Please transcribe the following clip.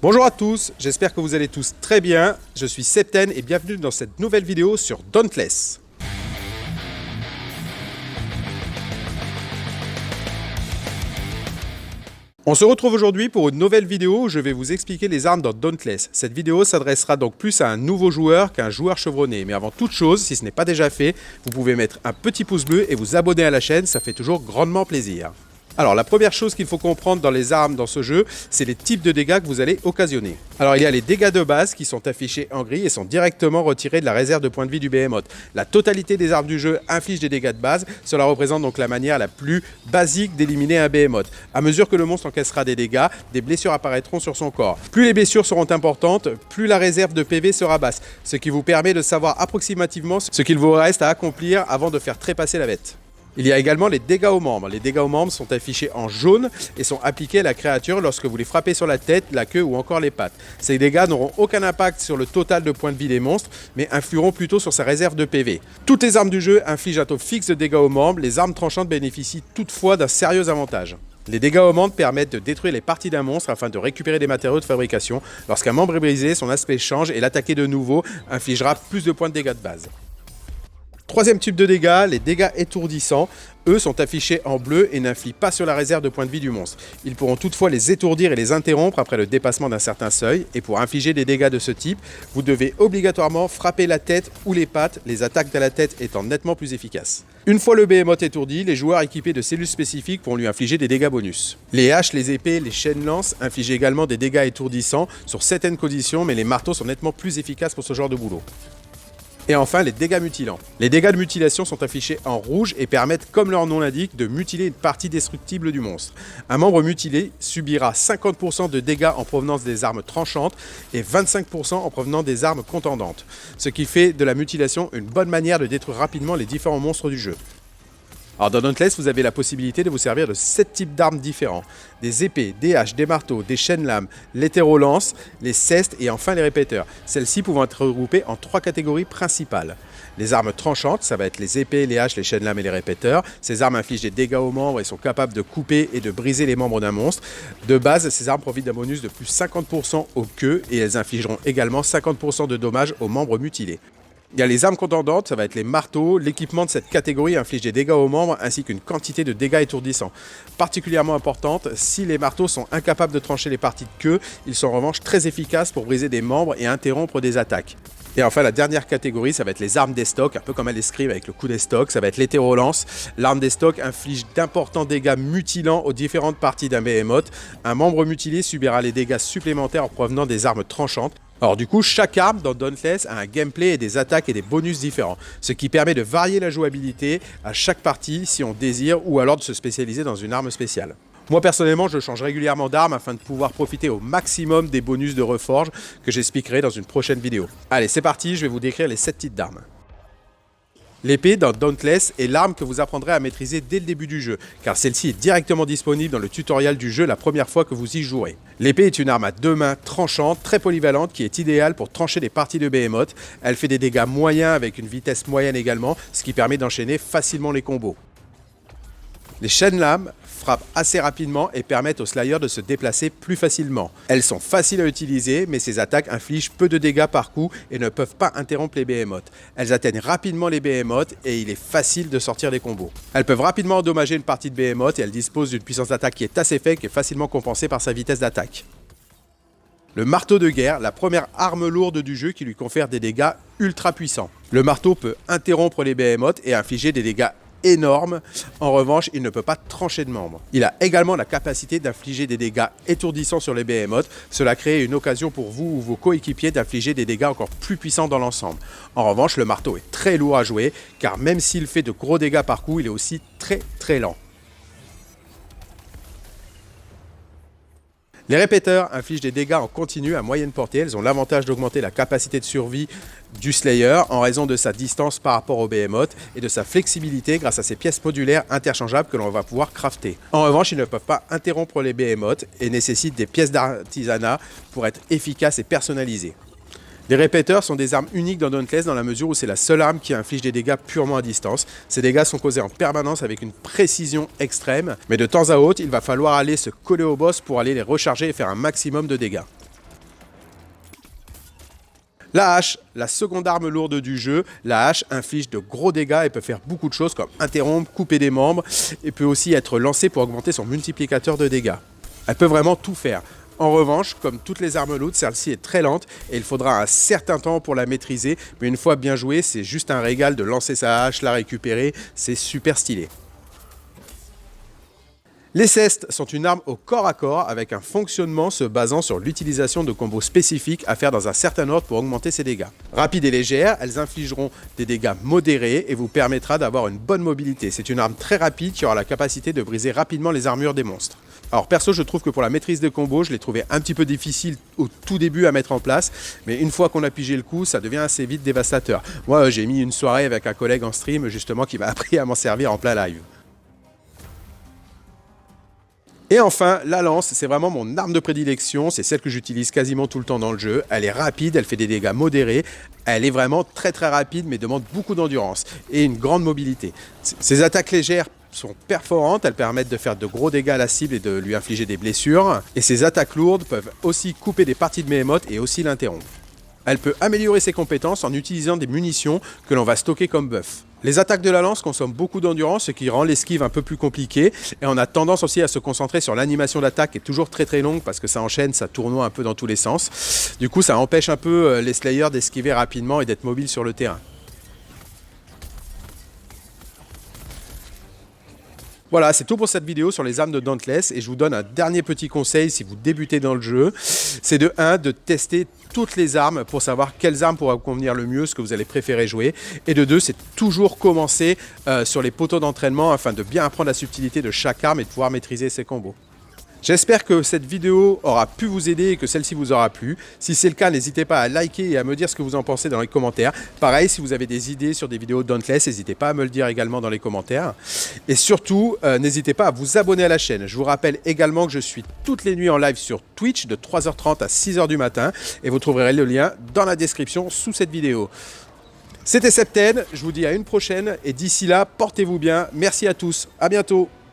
Bonjour à tous, j'espère que vous allez tous très bien. Je suis Septen et bienvenue dans cette nouvelle vidéo sur Dauntless. On se retrouve aujourd'hui pour une nouvelle vidéo où je vais vous expliquer les armes dans Dauntless. Cette vidéo s'adressera donc plus à un nouveau joueur qu'à un joueur chevronné. Mais avant toute chose, si ce n'est pas déjà fait, vous pouvez mettre un petit pouce bleu et vous abonner à la chaîne, ça fait toujours grandement plaisir. Alors la première chose qu'il faut comprendre dans les armes dans ce jeu, c'est les types de dégâts que vous allez occasionner. Alors il y a les dégâts de base qui sont affichés en gris et sont directement retirés de la réserve de points de vie du Behemoth. La totalité des armes du jeu inflige des dégâts de base, cela représente donc la manière la plus basique d'éliminer un Behemoth. À mesure que le monstre encaissera des dégâts, des blessures apparaîtront sur son corps. Plus les blessures seront importantes, plus la réserve de PV sera basse, ce qui vous permet de savoir approximativement ce qu'il vous reste à accomplir avant de faire trépasser la bête. Il y a également les dégâts aux membres. Les dégâts aux membres sont affichés en jaune et sont appliqués à la créature lorsque vous les frappez sur la tête, la queue ou encore les pattes. Ces dégâts n'auront aucun impact sur le total de points de vie des monstres, mais influeront plutôt sur sa réserve de PV. Toutes les armes du jeu infligent un taux fixe de dégâts aux membres, les armes tranchantes bénéficient toutefois d'un sérieux avantage. Les dégâts aux membres permettent de détruire les parties d'un monstre afin de récupérer des matériaux de fabrication. Lorsqu'un membre est brisé, son aspect change et l'attaquer de nouveau infligera plus de points de dégâts de base. Troisième type de dégâts, les dégâts étourdissants. Eux sont affichés en bleu et n'infligent pas sur la réserve de points de vie du monstre. Ils pourront toutefois les étourdir et les interrompre après le dépassement d'un certain seuil. Et pour infliger des dégâts de ce type, vous devez obligatoirement frapper la tête ou les pattes, les attaques de la tête étant nettement plus efficaces. Une fois le Behemoth étourdi, les joueurs équipés de cellules spécifiques pourront lui infliger des dégâts bonus. Les haches, les épées, les chaînes-lances infligent également des dégâts étourdissants sur certaines conditions, mais les marteaux sont nettement plus efficaces pour ce genre de boulot. Et enfin, les dégâts mutilants. Les dégâts de mutilation sont affichés en rouge et permettent, comme leur nom l'indique, de mutiler une partie destructible du monstre. Un membre mutilé subira 50% de dégâts en provenance des armes tranchantes et 25% en provenance des armes contendantes, ce qui fait de la mutilation une bonne manière de détruire rapidement les différents monstres du jeu. Alors dans Dauntless, vous avez la possibilité de vous servir de 7 types d'armes différents. Des épées, des haches, des marteaux, des chaînes-lames, l'hétérolances, les cestes et enfin les répéteurs. Celles-ci pouvant être regroupées en 3 catégories principales. Les armes tranchantes, ça va être les épées, les haches, les chaînes-lames et les répéteurs. Ces armes infligent des dégâts aux membres et sont capables de couper et de briser les membres d'un monstre. De base, ces armes profitent d'un bonus de plus 50% aux queues et elles infligeront également 50% de dommages aux membres mutilés. Il y a les armes contendantes, ça va être les marteaux. L'équipement de cette catégorie inflige des dégâts aux membres ainsi qu'une quantité de dégâts étourdissants. Particulièrement importante, si les marteaux sont incapables de trancher les parties de queue, ils sont en revanche très efficaces pour briser des membres et interrompre des attaques. Et enfin, la dernière catégorie, ça va être les armes d'estoc, un peu comme elle décrivent avec le coup d'estoc, ça va être l'hétérolance. L'arme d'estoc inflige d'importants dégâts mutilants aux différentes parties d'un Behemoth. Un membre mutilé subira les dégâts supplémentaires en provenant des armes tranchantes. Alors du coup, chaque arme dans Dauntless a un gameplay et des attaques et des bonus différents, ce qui permet de varier la jouabilité à chaque partie si on désire ou alors de se spécialiser dans une arme spéciale. Moi personnellement, je change régulièrement d'arme afin de pouvoir profiter au maximum des bonus de reforge que j'expliquerai dans une prochaine vidéo. Allez, c'est parti, je vais vous décrire les 7 types d'armes. L'épée dans Dauntless est l'arme que vous apprendrez à maîtriser dès le début du jeu, car celle-ci est directement disponible dans le tutoriel du jeu la première fois que vous y jouerez. L'épée est une arme à 2 mains tranchante, très polyvalente, qui est idéale pour trancher des parties de Behemoth. Elle fait des dégâts moyens avec une vitesse moyenne également, ce qui permet d'enchaîner facilement les combos. Les chaînes-lames frappent assez rapidement et permettent aux Slayers de se déplacer plus facilement. Elles sont faciles à utiliser, mais ces attaques infligent peu de dégâts par coup et ne peuvent pas interrompre les Behemoths. Elles atteignent rapidement les Behemoths et il est facile de sortir des combos. Elles peuvent rapidement endommager une partie de Behemoth et elles disposent d'une puissance d'attaque qui est assez faible et facilement compensée par sa vitesse d'attaque. Le marteau de guerre, la première arme lourde du jeu qui lui confère des dégâts ultra puissants. Le marteau peut interrompre les Behemoths et infliger des dégâts énorme. En revanche, il ne peut pas trancher de membres. Il a également la capacité d'infliger des dégâts étourdissants sur les Behemoths. Cela crée une occasion pour vous ou vos coéquipiers d'infliger des dégâts encore plus puissants dans l'ensemble. En revanche, le marteau est très lourd à jouer, car même s'il fait de gros dégâts par coup, il est aussi très lent. Les répéteurs infligent des dégâts en continu à moyenne portée. Elles ont l'avantage d'augmenter la capacité de survie du Slayer en raison de sa distance par rapport au Behemoth et de sa flexibilité grâce à ces pièces modulaires interchangeables que l'on va pouvoir crafter. En revanche, ils ne peuvent pas interrompre les Behemoths et nécessitent des pièces d'artisanat pour être efficaces et personnalisées. Les répéteurs sont des armes uniques dans Dauntless dans la mesure où c'est la seule arme qui inflige des dégâts purement à distance. Ces dégâts sont causés en permanence avec une précision extrême, mais de temps à autre, il va falloir aller se coller au boss pour aller les recharger et faire un maximum de dégâts. La hache, la seconde arme lourde du jeu, la hache inflige de gros dégâts et peut faire beaucoup de choses comme interrompre, couper des membres et peut aussi être lancée pour augmenter son multiplicateur de dégâts. Elle peut vraiment tout faire. En revanche, comme toutes les armes lourdes, celle-ci est très lente et il faudra un certain temps pour la maîtriser, mais une fois bien jouée, c'est juste un régal de lancer sa hache, la récupérer, c'est super stylé. Les cestes sont une arme au corps à corps avec un fonctionnement se basant sur l'utilisation de combos spécifiques à faire dans un certain ordre pour augmenter ses dégâts. Rapides et légères, elles infligeront des dégâts modérés et vous permettra d'avoir une bonne mobilité. C'est une arme très rapide qui aura la capacité de briser rapidement les armures des monstres. Alors perso, je trouve que pour la maîtrise des combos, je l'ai trouvé un petit peu difficile au tout début à mettre en place, mais une fois qu'on a pigé le coup, ça devient assez vite dévastateur. Moi, j'ai mis une soirée avec un collègue en stream justement qui m'a appris à m'en servir en plein live. Et enfin, la lance, c'est vraiment mon arme de prédilection, c'est celle que j'utilise quasiment tout le temps dans le jeu. Elle est rapide, elle fait des dégâts modérés, elle est vraiment très rapide mais demande beaucoup d'endurance et une grande mobilité. Ses attaques légères sont perforantes, elles permettent de faire de gros dégâts à la cible et de lui infliger des blessures. Et ses attaques lourdes peuvent aussi couper des parties de Behemoth et aussi l'interrompre. Elle peut améliorer ses compétences en utilisant des munitions que l'on va stocker comme buff. Les attaques de la lance consomment beaucoup d'endurance, ce qui rend l'esquive un peu plus compliquée. Et on a tendance aussi à se concentrer sur l'animation d'attaque qui est toujours très longue parce que ça enchaîne, ça tournoie un peu dans tous les sens. Du coup, ça empêche un peu les slayers d'esquiver rapidement et d'être mobiles sur le terrain. Voilà, c'est tout pour cette vidéo sur les armes de Dauntless et je vous donne un dernier petit conseil si vous débutez dans le jeu. C'est de 1, de tester toutes les armes pour savoir quelles armes pourraient vous convenir le mieux, ce que vous allez préférer jouer. Et de 2, c'est toujours commencer sur les poteaux d'entraînement afin de bien apprendre la subtilité de chaque arme et de pouvoir maîtriser ses combos. J'espère que cette vidéo aura pu vous aider et que celle-ci vous aura plu. Si c'est le cas, n'hésitez pas à liker et à me dire ce que vous en pensez dans les commentaires. Pareil, si vous avez des idées sur des vidéos Dauntless, n'hésitez pas à me le dire également dans les commentaires. Et surtout, n'hésitez pas à vous abonner à la chaîne. Je vous rappelle également que je suis toutes les nuits en live sur Twitch de 3h30 à 6h du matin. Et vous trouverez le lien dans la description sous cette vidéo. C'était Septen, je vous dis à une prochaine et d'ici là, portez-vous bien. Merci à tous, à bientôt.